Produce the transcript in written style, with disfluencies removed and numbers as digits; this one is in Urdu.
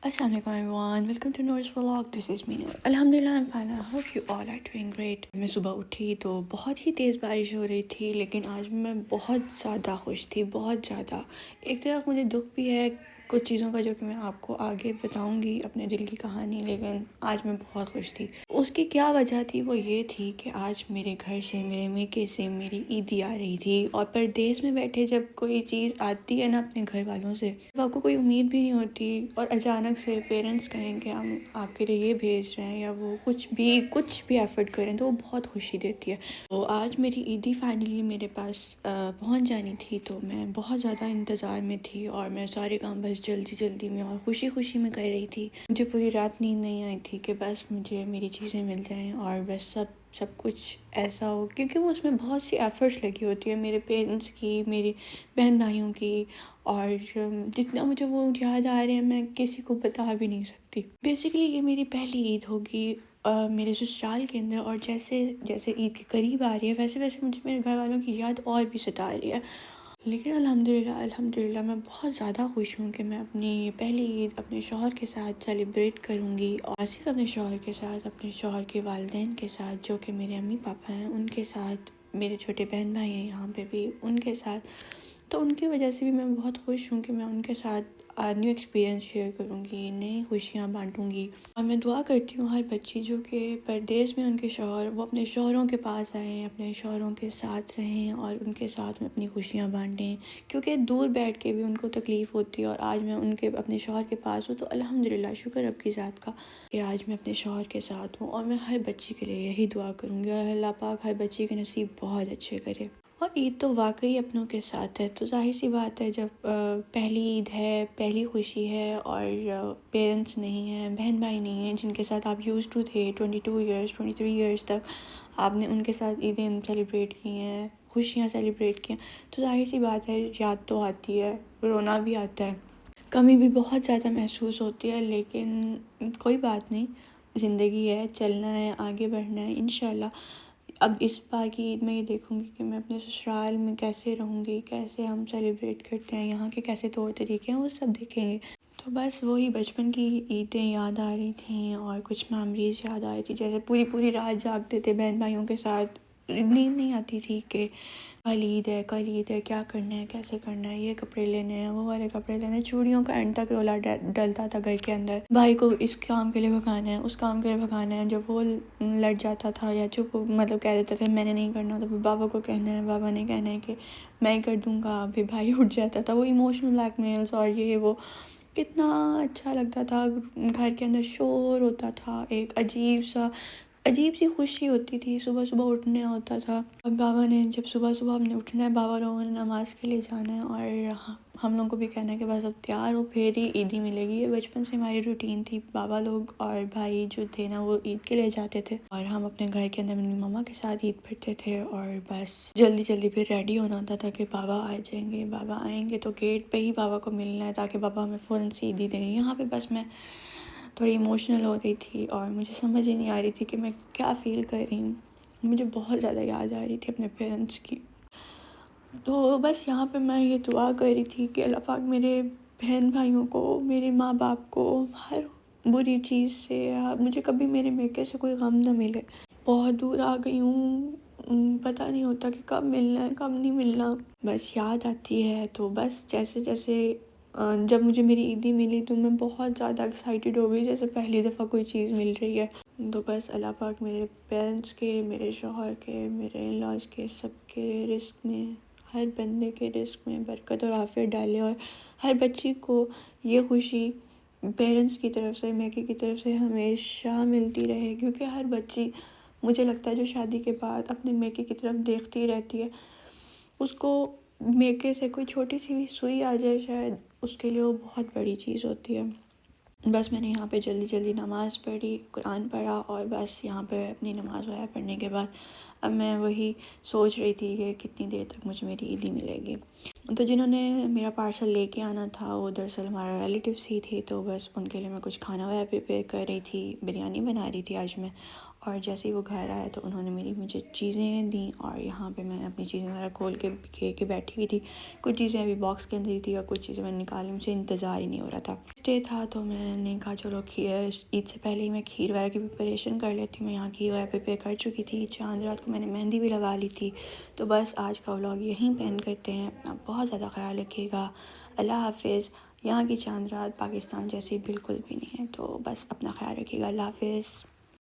Assalamu alaikum everyone, welcome to Noor's Vlog. This is me Noor. Alhamdulillah I'm fine. I hope you all are doing great. میں صبح اٹھی تو بہت ہی تیز بارش ہو رہی تھی، لیکن آج میں بہت زیادہ خوش تھی، بہت زیادہ. ایک طرف مجھے دکھ بھی ہے کچھ چیزوں کا جو کہ میں آپ کو آگے بتاؤں گی اپنے دل کی کہانی، لیکن آج میں بہت خوش تھی. اس کی کیا وجہ تھی؟ وہ یہ تھی کہ آج میرے گھر سے، میرے میکے سے میری عیدی آ رہی تھی. اور پردیس میں بیٹھے جب کوئی چیز آتی ہے نا اپنے گھر والوں سے، تو آپ کو کوئی امید بھی نہیں ہوتی، اور اچانک سے پیرنٹس کہیں کہ ہم آپ کے لیے یہ بھیج رہے ہیں، یا وہ کچھ بھی ایفرٹ کریں، تو وہ بہت خوشی دیتی ہے. تو آج میری عیدی فائنلی میرے پاس پہنچ جانی تھی، تو میں بہت زیادہ انتظار میں تھی، اور میں سارے کام بس جلدی میں اور خوشی میں کر رہی تھی. مجھے پوری رات نیند نہیں آئی تھی کہ بس مجھے میری چیزیں مل جائیں اور بس سب کچھ ایسا ہو، کیونکہ وہ اس میں بہت سی ایفرٹس لگی ہوتی ہے، میرے پیرنٹس کی، میری بہن بھائیوں کی، اور جتنا مجھے وہ یاد آ رہے ہیں میں کسی کو بتا بھی نہیں سکتی. بیسیکلی یہ میری پہلی عید ہوگی میرے سسرال کے اندر، اور جیسے عید کے قریب آ رہی ہے ویسے مجھے میرے گھر والوں کی یاد اور بھی ستا رہی ہے. لیکن الحمدللہ میں بہت زیادہ خوش ہوں کہ میں اپنی یہ پہلی عید اپنے شوہر کے ساتھ سیلیبریٹ کروں گی، اور صرف اپنے شوہر کے ساتھ، اپنے شوہر کے والدین کے ساتھ جو کہ میرے امی پاپا ہیں ان کے ساتھ، میرے چھوٹے بہن بھائی ہیں یہاں پہ بھی ان کے ساتھ. تو ان کی وجہ سے بھی میں بہت خوش ہوں کہ میں ان کے ساتھ نیو ایکسپیرینس شیئر کروں گی، نئی خوشیاں بانٹوں گی. اور میں دعا کرتی ہوں ہر بچی جو کہ پردیس میں ان کے شوہر، وہ اپنے شوہروں کے پاس آئیں، اپنے شوہروں کے ساتھ رہیں اور ان کے ساتھ میں اپنی خوشیاں بانٹیں، کیونکہ دور بیٹھ کے بھی ان کو تکلیف ہوتی ہے. اور آج میں اپنے شوہر کے پاس ہوں، تو الحمدللہ شکر رب کی ذات کا کہ آج میں اپنے شوہر کے ساتھ ہوں. اور میں ہر بچی کے لیے یہی دعا کروں گی، اور اللہ پاک ہر بچی کے نصیب بہت اچھے کرے. اور عید تو واقعی اپنوں کے ساتھ ہے، تو ظاہر سی بات ہے جب پہلی عید ہے، پہلی خوشی ہے، اور پیرنٹس نہیں ہیں، بہن بھائی نہیں ہیں جن کے ساتھ آپ یوز ٹو تھے 23 ایئرس تک، آپ نے ان کے ساتھ عیدیں سیلیبریٹ کی ہیں، خوشیاں سیلیبریٹ کی ہیں، تو ظاہر سی بات ہے یاد تو آتی ہے، رونا بھی آتا ہے، کمی بھی بہت زیادہ محسوس ہوتی ہے. لیکن کوئی بات نہیں، زندگی ہے، چلنا ہے، آگے بڑھنا ہے انشاءاللہ. اب اس بار کی عید میں یہ دیکھوں گی کہ میں اپنے سسرال میں کیسے رہوں گی، کیسے ہم سیلیبریٹ کرتے ہیں، یہاں کے کیسے طور طریقے ہیں، وہ سب دیکھیں گے. تو بس وہی بچپن کی عیدیں یاد آ رہی تھیں، اور کچھ میموریز یاد آ رہی تھی، جیسے پوری رات جاگتے تھے بہن بھائیوں کے ساتھ، نیند نہیں آتی تھی کہ کل عید ہے، کیا کرنا ہے، کیسے کرنا ہے، یہ کپڑے لینے ہیں، وہ والے کپڑے لینے ہیں. چوڑیوں کا اینڈ تک رولا ڈلتا تھا گھر کے اندر، بھائی کو اس کام کے لیے بھگانا ہے، اس کام کے لیے بھگانا ہے. جب وہ لڑ جاتا تھا یا چپ مطلب کہہ دیتا تھا میں نے نہیں کرنا، تو پھر بابا کو کہنا ہے، بابا نے کہنا ہے کہ میں ہی کر دوں گا. پھر بھائی اٹھ جاتا تھا، وہ ایموشنل بلیک میلز اور یہ وہ، کتنا اچھا لگتا تھا. گھر کے اندر شور ہوتا تھا، ایک عجیب سی خوشی ہوتی تھی. صبح اٹھنا ہوتا تھا، اور بابا نے جب صبح ہم نے اٹھنا ہے، بابا لوگوں نے نماز کے لیے جانا ہے، اور ہم لوگوں کو بھی کہنا ہے کہ بس اب تیار ہو، پھر ہی عیدی ملے گی. یہ بچپن سے ہماری روٹین تھی. بابا لوگ اور بھائی جو تھے نا وہ عید کے لیے جاتے تھے، اور ہم اپنے گھر کے اندر اپنی ماما کے ساتھ عید پڑھتے تھے، اور بس جلدی پھر ریڈی ہونا ہوتا تھا کہ بابا آ جائیں گے. بابا آئیں گے تو گیٹ پہ ہی بابا کو ملنا ہے تاکہ بابا ہمیں فوراً سے عیدی دیں گے. یہاں پہ بس میں تھوڑی ایموشنل ہو رہی تھی، اور مجھے سمجھ ہی نہیں آ رہی تھی کہ میں کیا فیل کر رہی ہوں. مجھے بہت زیادہ یاد آ رہی تھی اپنے پیرنٹس کی. تو بس یہاں پہ میں یہ دعا کر رہی تھی کہ اللہ پاک میرے بہن بھائیوں کو، میرے ماں باپ کو ہر بری چیز سے، مجھے کبھی میرے میکے سے کوئی غم نہ ملے. بہت دور آ گئی ہوں، پتہ نہیں ہوتا کہ کب ملنا ہے کب نہیں ملنا، بس یاد آتی ہے. تو بس جیسے جب مجھے میری عیدی ملی تو میں بہت زیادہ ایکسائٹیڈ ہو گئی، جیسے پہلی دفعہ کوئی چیز مل رہی ہے. تو بس اللہ پاک میرے پیرنٹس کے، میرے شوہر کے، میرے ان-لاز کے، سب کے رزق میں، ہر بندے کے رزق میں برکت اور عافیت ڈالے، اور ہر بچی کو یہ خوشی پیرنٹس کی طرف سے، میکے کی طرف سے ہمیشہ ملتی رہے. کیونکہ ہر بچی مجھے لگتا ہے جو شادی کے بعد اپنے میکے کی طرف دیکھتی رہتی ہے، اس کو میکے سے کوئی چھوٹی سی بھی سوئی آ جائے شاید اس کے لیے وہ بہت بڑی چیز ہوتی ہے. بس میں نے یہاں پہ جلدی نماز پڑھی، قرآن پڑھا، اور بس یہاں پہ اپنی نماز وغیرہ پڑھنے کے بعد اب میں وہی سوچ رہی تھی کہ کتنی دیر تک مجھے میری عیدی ملے گی. تو جنہوں نے میرا پارسل لے کے آنا تھا وہ دراصل ہمارا ریلیٹیوس ہی تھی، تو بس ان کے لیے میں کچھ کھانا وغیرہ پریپیئر کر رہی تھی، بریانی بنا رہی تھی آج میں. اور جیسے ہی وہ گھر آیا تو انہوں نے مجھے چیزیں دیں، اور یہاں پہ میں اپنی چیزیں ذرا کھول کے بیٹھی ہوئی تھی. کچھ چیزیں ابھی باکس کے اندر ہی تھی اور کچھ چیزیں میں نے نکالی، مجھے انتظار ہی نہیں ہو رہا تھا. ڈے تھا تو میں نے کہا چلو عید سے پہلے ہی میں کھیر وغیرہ کی پریپریشن کر لیتی ہوں. میں یہاں کھیر وغیرہ پریپیئر کر چکی تھی، چاند رات کو میں نے مہندی بھی لگا لی تھی. تو بس آج کا ولاگ یہیں پہ اینڈ کرتے ہیں. اپنا بہت زیادہ خیال رکھیے گا. اللہ حافظ. یہاں کی چاند رات پاکستان جیسی بالکل بھی نہیں ہے، تو بس اپنا خیال رکھیے گا. اللہ حافظ.